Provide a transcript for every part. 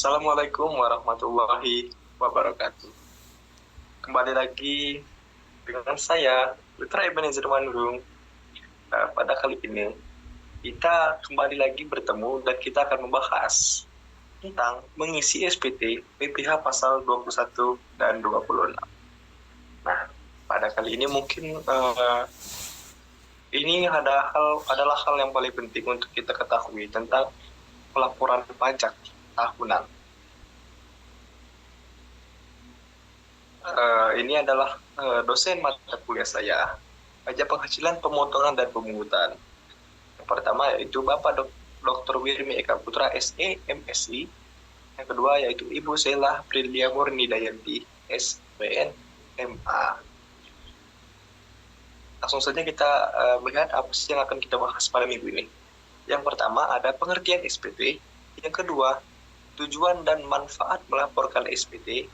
Assalamualaikum warahmatullahi wabarakatuh. Kembali lagi dengan saya, Putra Ebenezer Manurung. Pada kali ini, kita kembali lagi bertemu dan kita akan membahas tentang mengisi SPT PPH pasal 21 dan 26. Nah, pada kali ini mungkin ini adalah hal yang paling penting untuk kita ketahui tentang pelaporan pajak tahunan. Ini adalah dosen mata kuliah saya, pajak penghasilan, pemotongan, dan pemungutan. Yang pertama yaitu Bapak Dr. Wirmi Eka Putra SE, MSI. Yang kedua yaitu Ibu Sela Prilia Murni Dayanti, SPN, MA. Langsung saja kita melihat apa sih yang akan kita bahas pada minggu ini. Yang pertama ada pengertian SPT. Yang kedua, tujuan dan manfaat melaporkan SPT.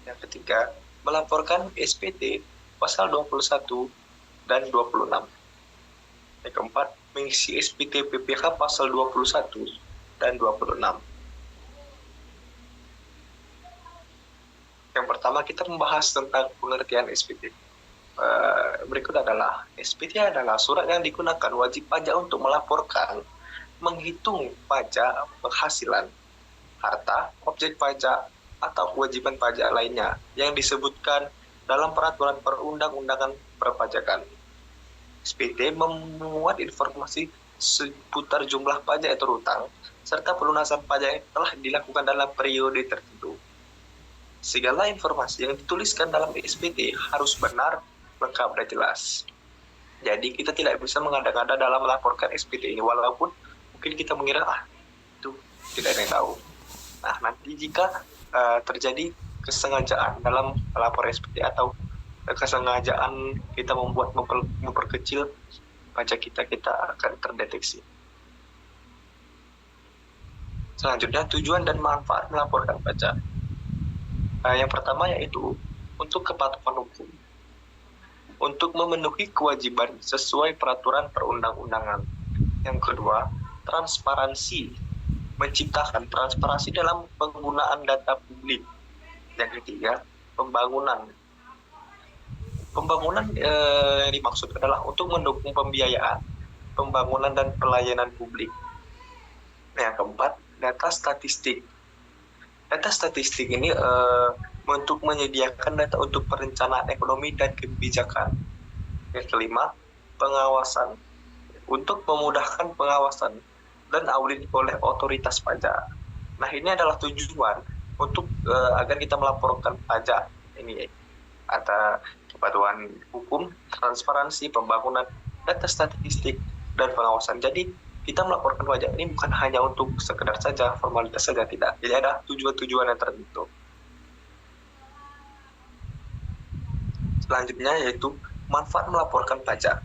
Yang ketiga, melaporkan SPT pasal 21 dan 26. Yang keempat, mengisi SPT PPH pasal 21 dan 26. Yang pertama, kita membahas tentang pengertian SPT. Berikut adalah, SPT adalah surat yang digunakan wajib pajak untuk melaporkan, menghitung pajak penghasilan, harta, objek pajak, atau kewajiban pajak lainnya yang disebutkan dalam peraturan perundang-undangan perpajakan. SPT memuat informasi seputar jumlah pajak yang terhutang serta pelunasan pajak yang telah dilakukan dalam periode tertentu. Segala informasi yang dituliskan dalam SPT harus benar, lengkap, dan jelas. Jadi kita tidak bisa mengada-ngada dalam melaporkan SPT ini, walaupun mungkin kita mengira itu tidak ada yang tahu. Nah, nanti jika terjadi kesengajaan dalam lapor SPT atau kesengajaan kita memperkecil pajak kita akan terdeteksi. Selanjutnya, tujuan dan manfaat melaporkan pajak. Yang pertama yaitu untuk kepatuhan hukum, untuk memenuhi kewajiban sesuai peraturan perundang-undangan. Yang kedua, transparansi, menciptakan transparansi dalam penggunaan data publik. Yang ketiga, pembangunan. Pembangunan yang dimaksud adalah untuk mendukung pembiayaan, pembangunan, dan pelayanan publik. Yang keempat, data statistik. Data statistik ini untuk menyediakan data untuk perencanaan ekonomi dan kebijakan. Yang kelima, pengawasan. Untuk memudahkan pengawasan dan audit oleh otoritas pajak. Nah, ini adalah tujuan untuk agar kita melaporkan pajak ini, ada kepatuhan hukum, transparansi, pembangunan, data statistik, dan pengawasan. Jadi kita melaporkan pajak ini bukan hanya untuk sekedar saja, formalitas saja, tidak. Jadi ada tujuan-tujuan yang tertentu. Selanjutnya yaitu manfaat melaporkan pajak.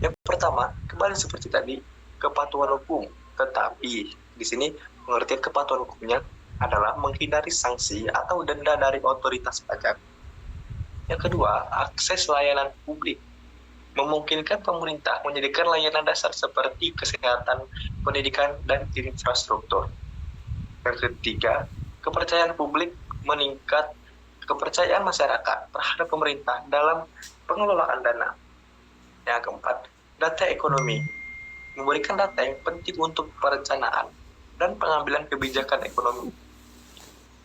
Yang pertama, kembali seperti tadi, kepatuhan hukum. Tetapi di sini pengertian kepatuhan hukumnya adalah menghindari sanksi atau denda dari otoritas pajak. Yang kedua, akses layanan publik. Memungkinkan pemerintah menyediakan layanan dasar seperti kesehatan, pendidikan, dan infrastruktur. Yang ketiga, kepercayaan publik meningkat, kepercayaan masyarakat terhadap pemerintah dalam pengelolaan dana. Yang keempat, data ekonomi. Memberikan data yang penting untuk perencanaan dan pengambilan kebijakan ekonomi.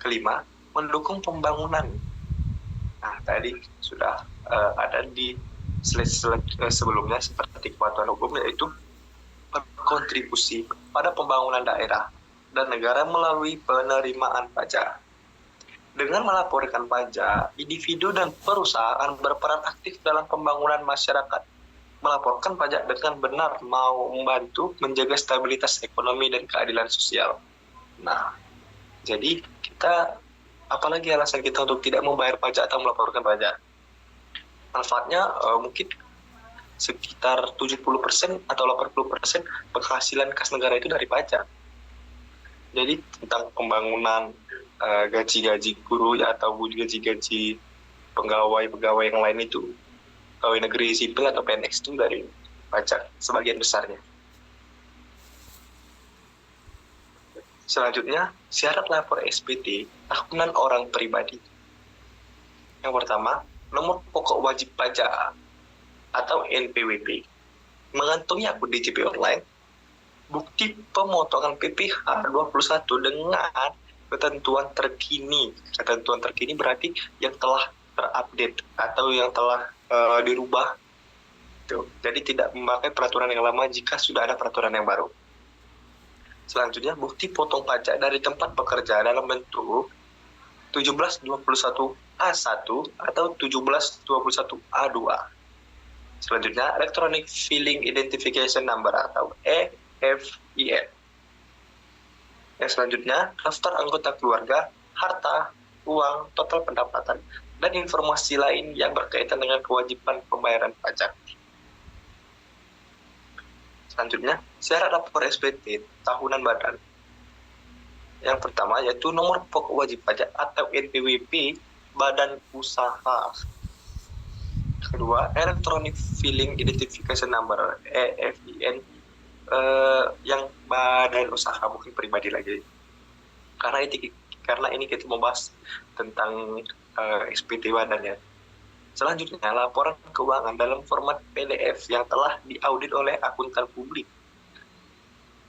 Kelima, mendukung pembangunan. Nah, tadi sudah ada di slide sebelumnya seperti kepatuhan hukum, yaitu berkontribusi pada pembangunan daerah dan negara melalui penerimaan pajak. Dengan melaporkan pajak, individu dan perusahaan berperan aktif dalam pembangunan masyarakat. Melaporkan pajak dengan benar mau membantu menjaga stabilitas ekonomi dan keadilan sosial. Nah, jadi kita, apalagi alasan kita untuk tidak membayar pajak atau melaporkan pajak? Manfaatnya mungkin sekitar 70% atau 80% penghasilan kas negara itu dari pajak. Jadi tentang pembangunan, gaji-gaji guru atau gaji-gaji pegawai-pegawai yang lain itu, pegawai negeri sipil atau PNS itu dari pajak sebagian besarnya. Selanjutnya, syarat lapor SPT tahunan orang pribadi. Yang pertama, nomor pokok wajib pajak atau NPWP, mengantongi akun DJP online, bukti pemotongan PPh 21 dengan ketentuan terkini. Ketentuan terkini berarti yang telah terupdate atau yang telah dirubah. Jadi tidak memakai peraturan yang lama jika sudah ada peraturan yang baru. Selanjutnya, bukti potong pajak dari tempat bekerja dalam bentuk 1721A1 atau 1721A2. Selanjutnya, Electronic Filing Identification Number atau EFIN. Yang selanjutnya, daftar anggota keluarga, harta, uang, total pendapatan, dan informasi lain yang berkaitan dengan kewajiban pembayaran pajak. Selanjutnya, syarat lapor SPT tahunan badan. Yang pertama yaitu nomor pokok wajib pajak atau NPWP badan usaha. Kedua, Electronic Filing Identification Number EFIN yang badan usaha, bukan pribadi lagi. Karena ini kita membahas tentang SPT badan ya. Selanjutnya, laporan keuangan dalam format PDF yang telah diaudit oleh akuntan publik.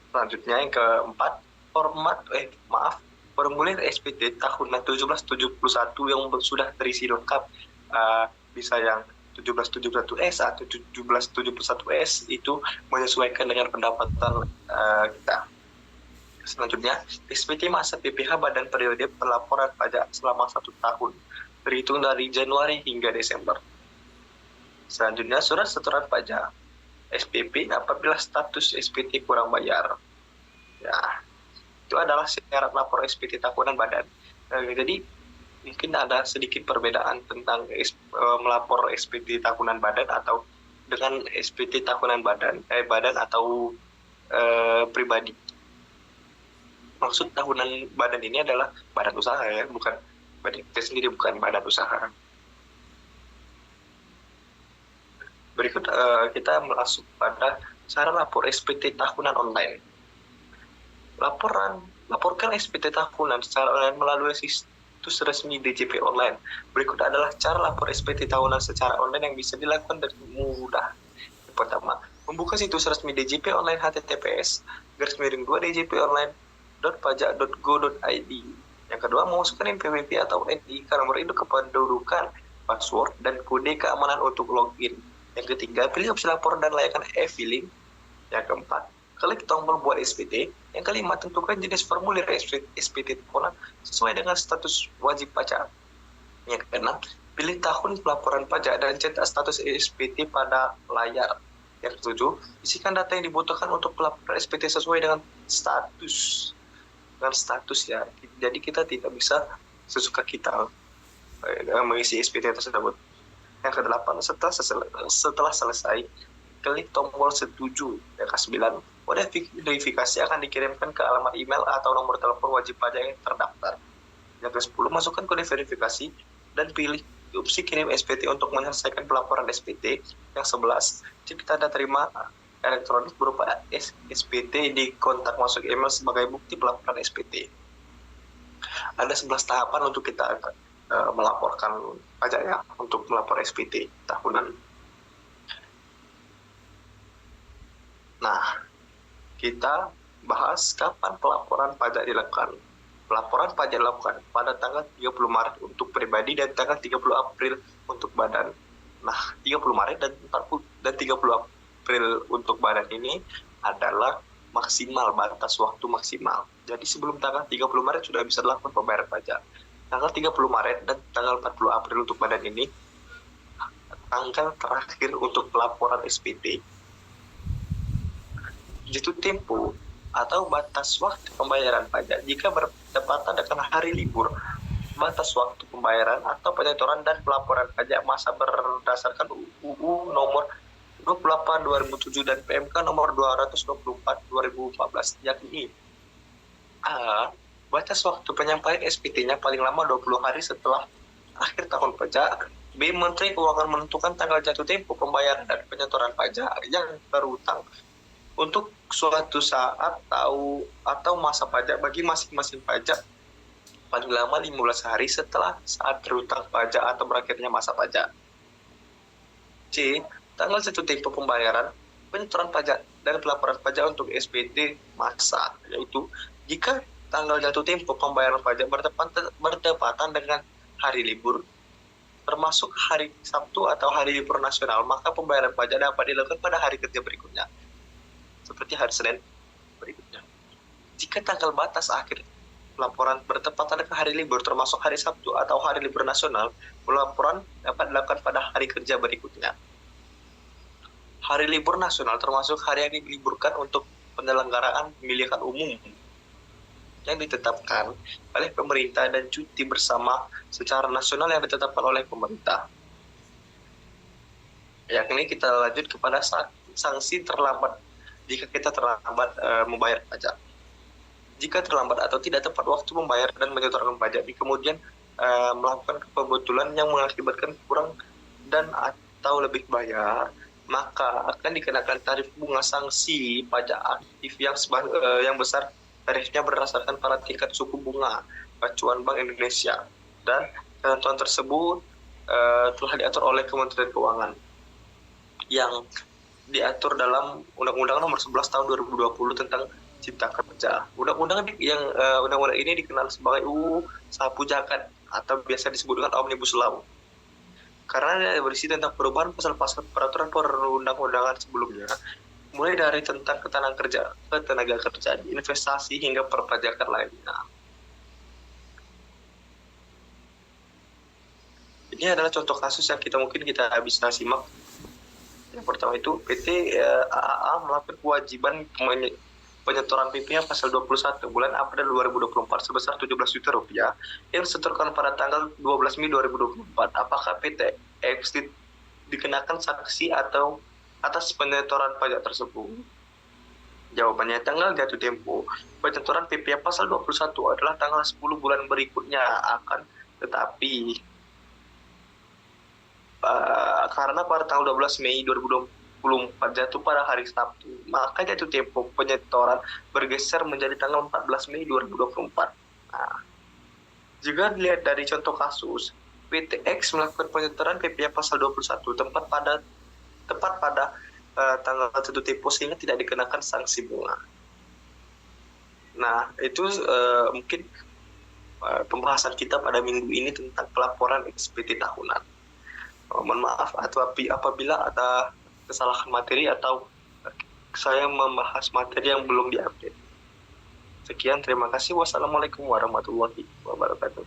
Selanjutnya, yang keempat, formulir SPT tahunan 1771 yang sudah terisi lengkap. Bisa yang 1771S atau 1771S itu menyesuaikan dengan pendapatan kita. Selanjutnya, SPT masa PPh badan periode pelaporan pajak selama 1 tahun. Terhitung dari Januari hingga Desember. Selanjutnya, surat setoran pajak SPP apabila status SPT kurang bayar. Ya, itu adalah syarat lapor SPT tahunan badan. Jadi mungkin ada sedikit perbedaan tentang melapor SPT tahunan badan atau dengan SPT tahunan badan atau pribadi. Maksud tahunan badan ini adalah badan usaha ya, bukan badan kita sendiri, bukan badan usaha. Berikut kita masuk pada cara lapor SPT tahunan online. Laporkan SPT tahunan secara online melalui situs resmi DJP online. Berikut adalah cara lapor SPT tahunan secara online yang bisa dilakukan dengan mudah. Yang pertama, membuka situs resmi DJP online https://djponline.pajak.go.id. Yang kedua, memasukkan NPWP atau NI ke nomor induk kependudukan, password, dan kode keamanan untuk login. Yang ketiga, pilih opsi lapor dan layakkan e-filing. Yang keempat, klik tombol buat SPT. Yang kelima, tentukan jenis formulir SPT tahunan sesuai dengan status wajib pajak. Yang keenam, pilih tahun pelaporan pajak dan cetak status SPT pada layar. Yang ketujuh, isikan data yang dibutuhkan untuk pelaporan SPT sesuai dengan status ya. Jadi kita tidak bisa sesuka kita mengisi SPT tersebut. Yang kedelapan, setelah selesai, klik tombol setuju. Yang ke-9, kode verifikasi akan dikirimkan ke alamat email atau nomor telepon wajib pajak yang terdaftar. Yang ke-10, masukkan kode verifikasi dan pilih opsi kirim SPT untuk menyelesaikan pelaporan SPT. Yang 11, jika tanda terima elektronik berupa SPT di kontak masuk email sebagai bukti pelaporan SPT. Ada 11 tahapan untuk kita melaporkan pajak ya, untuk melapor SPT tahunan. Nah, kita bahas kapan pelaporan pajak dilakukan. Pelaporan pajak dilakukan pada tanggal 30 Maret untuk pribadi dan tanggal 30 April untuk badan. Nah, 30 Maret dan 30 April untuk badan ini adalah maksimal, batas waktu maksimal. Jadi sebelum tanggal 30 Maret sudah bisa dilakukan pembayaran pajak. Tanggal 30 Maret dan tanggal 40 April untuk badan ini tanggal terakhir untuk pelaporan SPT. Jatuh tempo atau batas waktu pembayaran pajak jika bertepatan dengan hari libur. Batas waktu pembayaran atau penyetoran dan pelaporan pajak masa berdasarkan UU nomor 28/2007 dan PMK nomor 224/2014, yakni A. Batas waktu penyampaian SPT-nya paling lama 20 hari setelah akhir tahun pajak. B. Menteri Keuangan menentukan tanggal jatuh tempo pembayaran dan penyetoran pajak yang berutang untuk suatu saat atau masa pajak bagi masing-masing pajak paling lama 15 hari setelah saat berhutang pajak atau berakhirnya masa pajak. C. Tanggal jatuh tempo pembayaran penyetoran pajak dan pelaporan pajak untuk SPT masa, yaitu jika tanggal jatuh tempo pembayaran pajak bertepatan dengan hari libur, termasuk hari Sabtu atau hari libur nasional, maka pembayaran pajak dapat dilakukan pada hari kerja berikutnya, seperti hari Senin berikutnya. Jika tanggal batas akhir pelaporan bertepatan dengan hari libur, termasuk hari Sabtu atau hari libur nasional, pelaporan dapat dilakukan pada hari kerja berikutnya. Hari libur nasional termasuk hari yang diliburkan untuk penyelenggaraan pemilihan umum yang ditetapkan oleh pemerintah dan cuti bersama secara nasional yang ditetapkan oleh pemerintah. Yakni kita lanjut kepada sanksi terlambat jika kita terlambat membayar pajak. Jika terlambat atau tidak tepat waktu membayar dan menyetorkan pajak, kemudian melakukan kebetulan yang mengakibatkan kurang dan atau lebih bayar, maka akan dikenakan tarif bunga sanksi pajak aktif yang besar. Tarifnya berdasarkan pada tingkat suku bunga acuan Bank Indonesia, dan ketentuan tersebut telah diatur oleh Kementerian Keuangan yang diatur dalam Undang-Undang Nomor 11 Tahun 2020 tentang Cipta Kerja. Undang-undang ini dikenal sebagai UU Sapu Jagat atau biasa disebut dengan Omnibus Law, karena berisi tentang perubahan pasal-pasal peraturan perundang-undangan sebelumnya, mulai dari tentang ketenaga kerja, investasi hingga perpajakan lainnya. Ini adalah contoh kasus yang mungkin kita bisa simak. Yang pertama itu PT AAA melakukan kewajiban penyetoran PP-nya pasal 21 bulan April 2024 sebesar 17 juta rupiah yang disetorkan pada tanggal 12 Mei 2024. Apakah PT X dikenakan sanksi atau atas penyetoran pajak tersebut? Jawabannya, tanggal jatuh tempo penyetoran PP pasal 21 adalah tanggal 10 bulan berikutnya, akan tetapi karena pada tanggal 12 Mei 2024 jatuh pada hari Sabtu, maka jatuh tempo penyetoran bergeser menjadi tanggal 14 Mei 2024. Nah, juga dilihat dari contoh kasus, PT X melakukan penyetoran PP pasal 21 tepat pada tanggal jatuh tempo sehingga tidak dikenakan sanksi bunga. Nah, itu mungkin pembahasan kita pada minggu ini tentang pelaporan SPT tahunan. Mohon maaf apabila ada kesalahan materi atau saya membahas materi yang belum diupdate. Sekian, terima kasih. Wassalamualaikum warahmatullahi wabarakatuh.